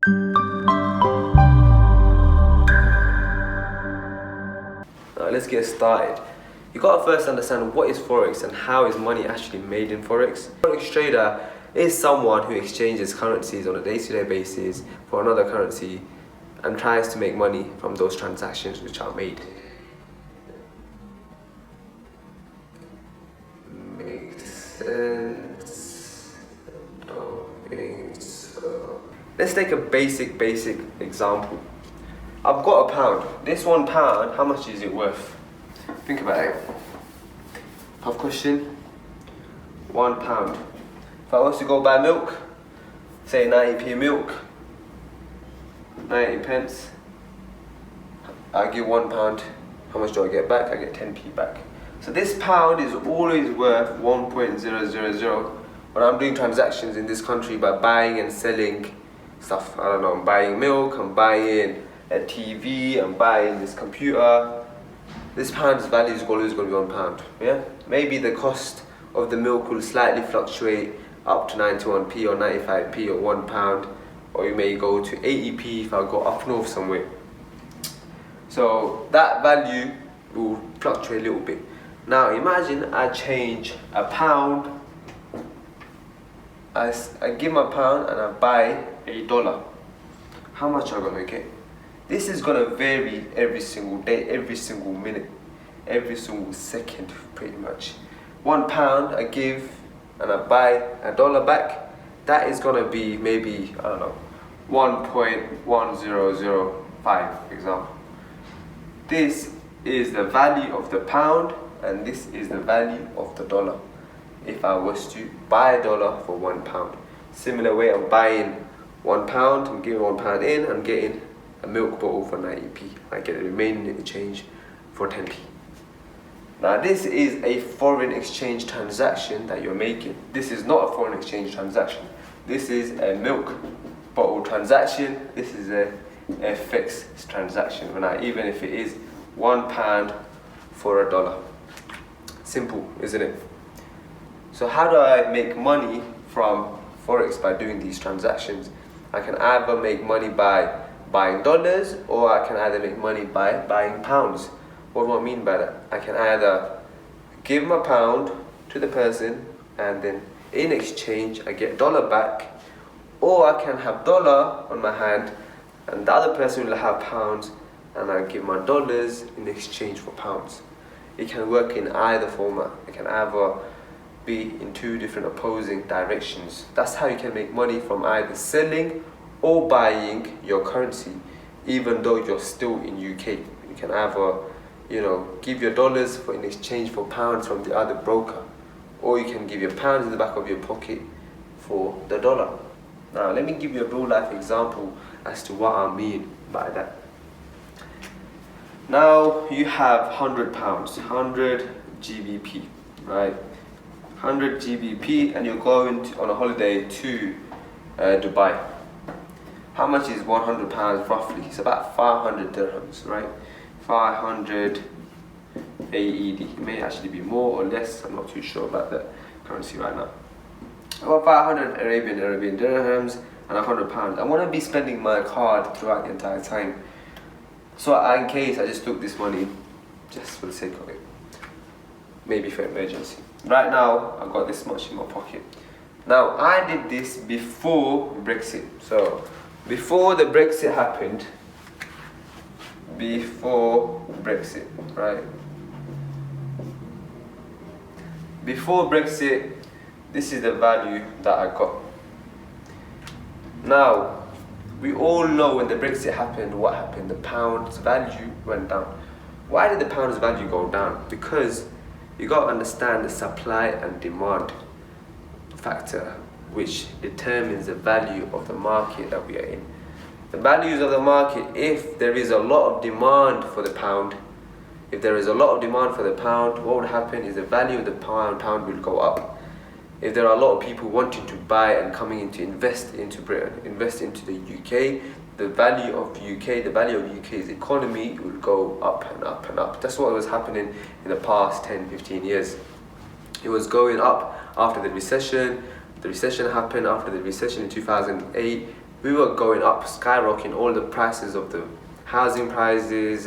Now let's get started. You gotta first understand what is Forex and how is money actually made in Forex. Forex trader is someone who exchanges currencies on a day-to-day basis for another currency and tries to make money from those transactions which are made. Makes sense? Don't think so. Let's take a basic example. I've got £1. This £1, how much is it worth? Think about it. Tough question. £1. If I was to go buy milk, say 90p milk, 90 pence, I give £1. How much do I get back? I get 10p back. So this pound is always worth 1.000 when I'm doing transactions in this country by buying and selling stuff. I don't know, I'm buying milk, I'm buying a TV, I'm buying this computer. This pound's value is always going to be £1. Yeah? Maybe the cost of the milk will slightly fluctuate up to 91p or 95p or £1, or you may go to 80p if I go up north somewhere. So that value will fluctuate a little bit. Now imagine I change £1. I give my £1 and I buy $1. How much am I going to get? This is going to vary every single day, every single minute, every single second pretty much. £1 I give and I buy $1 back, that is going to be maybe, I don't know, 1.1005 for example. This is the value of the pound and this is the value of the dollar. If I was to buy $1 for £1. Similar way, I'm buying £1, I'm giving £1 in, I'm getting a milk bottle for 90p. I get the remaining exchange for 10p. Now this is a foreign exchange transaction that you're making. This is not a foreign exchange transaction. This is a milk bottle transaction. This is a FX transaction. Now even if it is £1 for $1. Simple, isn't it? So how do I make money from Forex by doing these transactions? I can either make money by buying dollars, or I can either make money by buying pounds. What do I mean by that? I can either give my £1 to the person and then in exchange I get $1 back, or I can have $1 on my hand and the other person will have pounds and I give my dollars in exchange for pounds. It can work in either format. It can either be in two different opposing directions. That's how you can make money from either selling or buying your currency, even though you're still in UK. You can either, give your dollars in exchange for pounds from the other broker, or you can give your pounds in the back of your pocket for the dollar. Now let me give you a real life example as to what I mean by that. Now you have £100, 100 GBP, right? 100 GBP, and you're going on a holiday to Dubai. How much is £100 roughly? It's about 500 dirhams, right? 500 AED. It may actually be more or less. I'm not too sure about the currency right now. About 500 Arabian dirhams and £100. I want to be spending my card throughout the entire time. So in case I just took this money, just for the sake of it, maybe for emergency. Right now, I've got this much in my pocket. Now, I did this before Brexit. So, before the Brexit happened, right? Before Brexit, this is the value that I got. Now, we all know when the Brexit happened, what happened? The pound's value went down. Why did the pound's value go down? Because you got to understand the supply and demand factor, which determines the value of the market that we are in. The values of the market, if there is a lot of demand for the pound, what would happen is the value of the pound will go up. If there are a lot of people wanting to buy and coming in to invest into Britain, invest into the UK, the value of UK's economy will go up and up and up. That's what was happening in the past 10, 15 years. It was going up after the recession. The recession happened. After the recession in 2008, we were going up, skyrocketing. All the prices of the housing prices,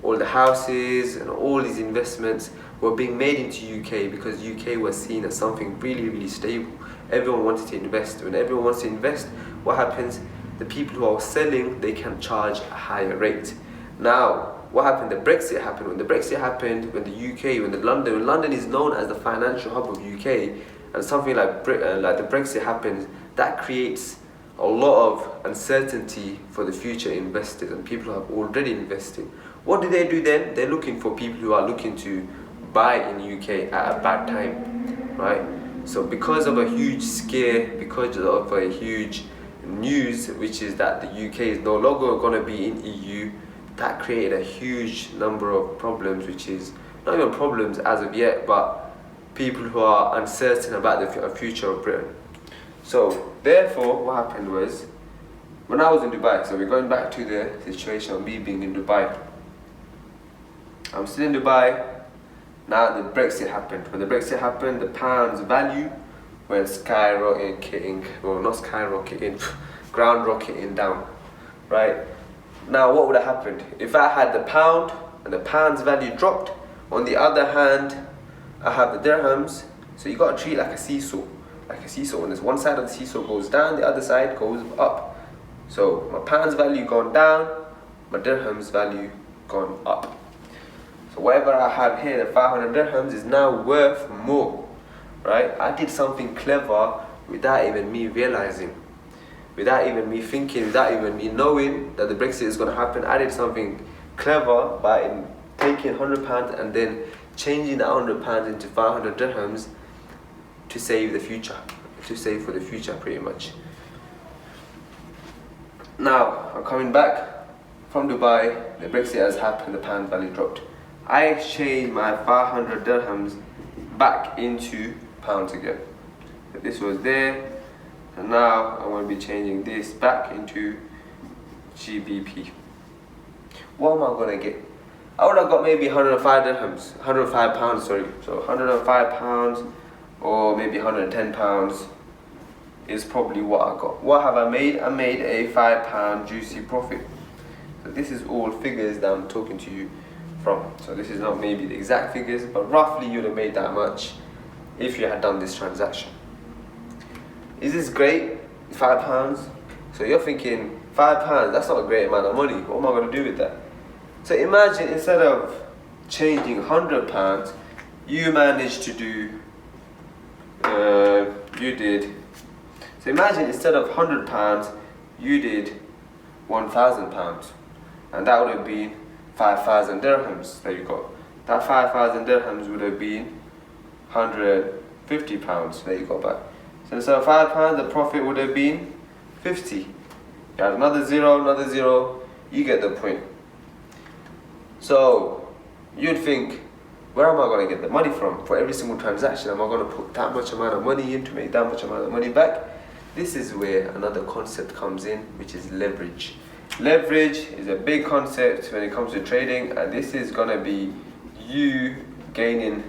all the houses and all these investments were being made into UK, because UK was seen as something really, really stable. Everyone wanted to invest. When everyone wants to invest, what happens? The people who are selling, they can charge a higher rate. Now, what happened? The Brexit happened. When the Brexit happened, when the UK, when London is known as the financial hub of UK, and something like the Brexit happens, that creates a lot of uncertainty for the future investors and people who have already invested. What do they do then? They're looking for people who are looking to buy in UK at a bad time, right? So because of a huge scare, because of a huge news, which is that the UK is no longer going to be in EU, that created a huge number of problems, which is not even problems as of yet, but people who are uncertain about the future of Britain. So therefore, what happened was, when I was in Dubai, so we're going back to the situation of me being in Dubai. I'm still in Dubai. Now the Brexit happened. When the Brexit happened, the pound's value went skyrocketing, well, not skyrocketing, ground rocketing down, right? Now what would have happened? If I had the pound and the pound's value dropped, on the other hand, I have the dirhams, so you got to treat it like a seesaw. Like a seesaw, when there's one side of the seesaw goes down, the other side goes up. So my pound's value gone down, my dirhams value gone up. So whatever I have here, the 500 dirhams, is now worth more, right? I did something clever without even me realizing, without even me thinking, without even me knowing that the Brexit is going to happen. I did something clever by taking £100 and then changing that £100 into 500 dirhams to save the future, to save for the future pretty much. Now, I'm coming back from Dubai, the Brexit has happened, the pound value dropped. I exchanged my 500 dirhams back into pounds again. So this was there, and now I'm going to be changing this back into GBP. What am I going to get? I would have got maybe 105 dirhams, 105 pounds, sorry. So 105 pounds or maybe 110 pounds is probably what I got. What have I made? I made a £5 juicy profit. So this is all figures that I'm talking to you from. So this is not maybe the exact figures, but roughly you'd have made that much if you had done this transaction. Is this great? £5? So you're thinking, £5, that's not a great amount of money. What am I going to do with that? So imagine instead of changing £100, you managed to do, so imagine instead of £100, you did £1,000. And that would have been 5,000 dirhams that you got. That 5,000 dirhams would have been £150 that you got back. So instead of £5, the profit would have been 50. You add another zero, you get the point. So you'd think, where am I going to get the money from? For every single transaction, am I going to put that much amount of money in to make that much amount of money back? This is where another concept comes in, which is leverage. Leverage is a big concept when it comes to trading, and this is going to be you gaining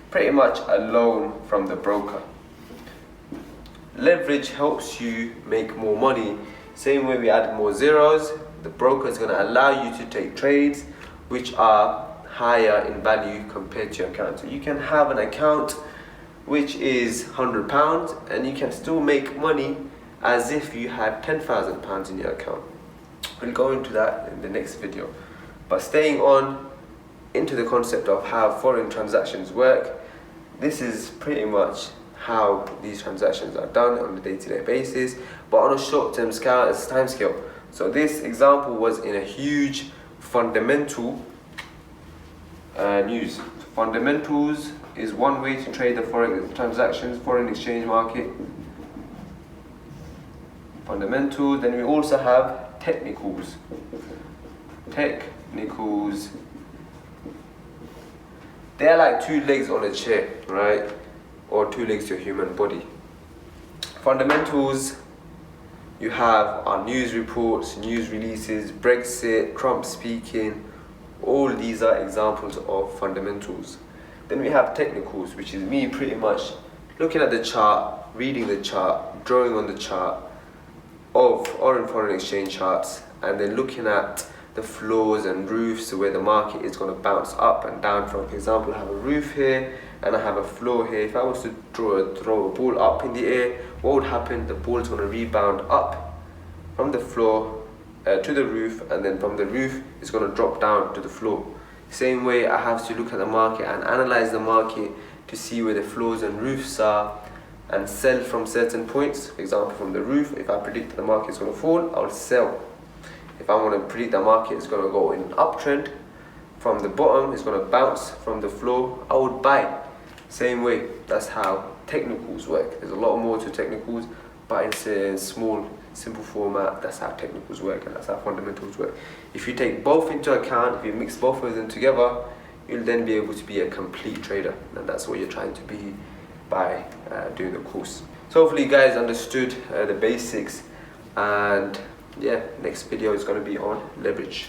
pretty much a loan from the broker. Leverage helps you make more money. Same way we add more zeros, the broker is going to allow you to take trades which are higher in value compared to your account. So you can have an account which is £100 and you can still make money as if you had £10,000 in your account. We'll go into that in the next video. But staying on into the concept of how foreign transactions work, this is pretty much how these transactions are done on a day-to-day basis, but on a short-term scale, it's time scale. So this example was in a huge fundamental news. Fundamentals is one way to trade the foreign transactions, foreign exchange market. Fundamentals. Then we also have technicals. Technicals. They're like two legs on a chair, right? Or two legs to a human body. Fundamentals, you have our news reports, news releases, Brexit, Trump speaking. All these are examples of fundamentals. Then we have technicals, which is me pretty much looking at the chart, reading the chart, drawing on the chart, of foreign exchange charts, and then looking at the floors and roofs where the market is going to bounce up and down from. For example, I have a roof here and I have a floor here. If I was to throw a ball up in the air, what would happen? The ball is going to rebound up from the floor to the roof, and then from the roof it's going to drop down to the floor. Same way, I have to look at the market and analyze the market to see where the floors and roofs are and sell from certain points. For example, from the roof, if I predict that the market is going to fall, I'll sell. If I want to predict the market is going to go in an uptrend, from the bottom it's going to bounce from the floor, I would buy. Same way, that's how technicals work. There's a lot more to technicals, but it's a small, simple format. That's how technicals work, and that's how fundamentals work. If you take both into account, if you mix both of them together, you'll then be able to be a complete trader, and that's what you're trying to be by doing the course. So hopefully you guys understood the basics, and yeah, next video is going to be on leverage.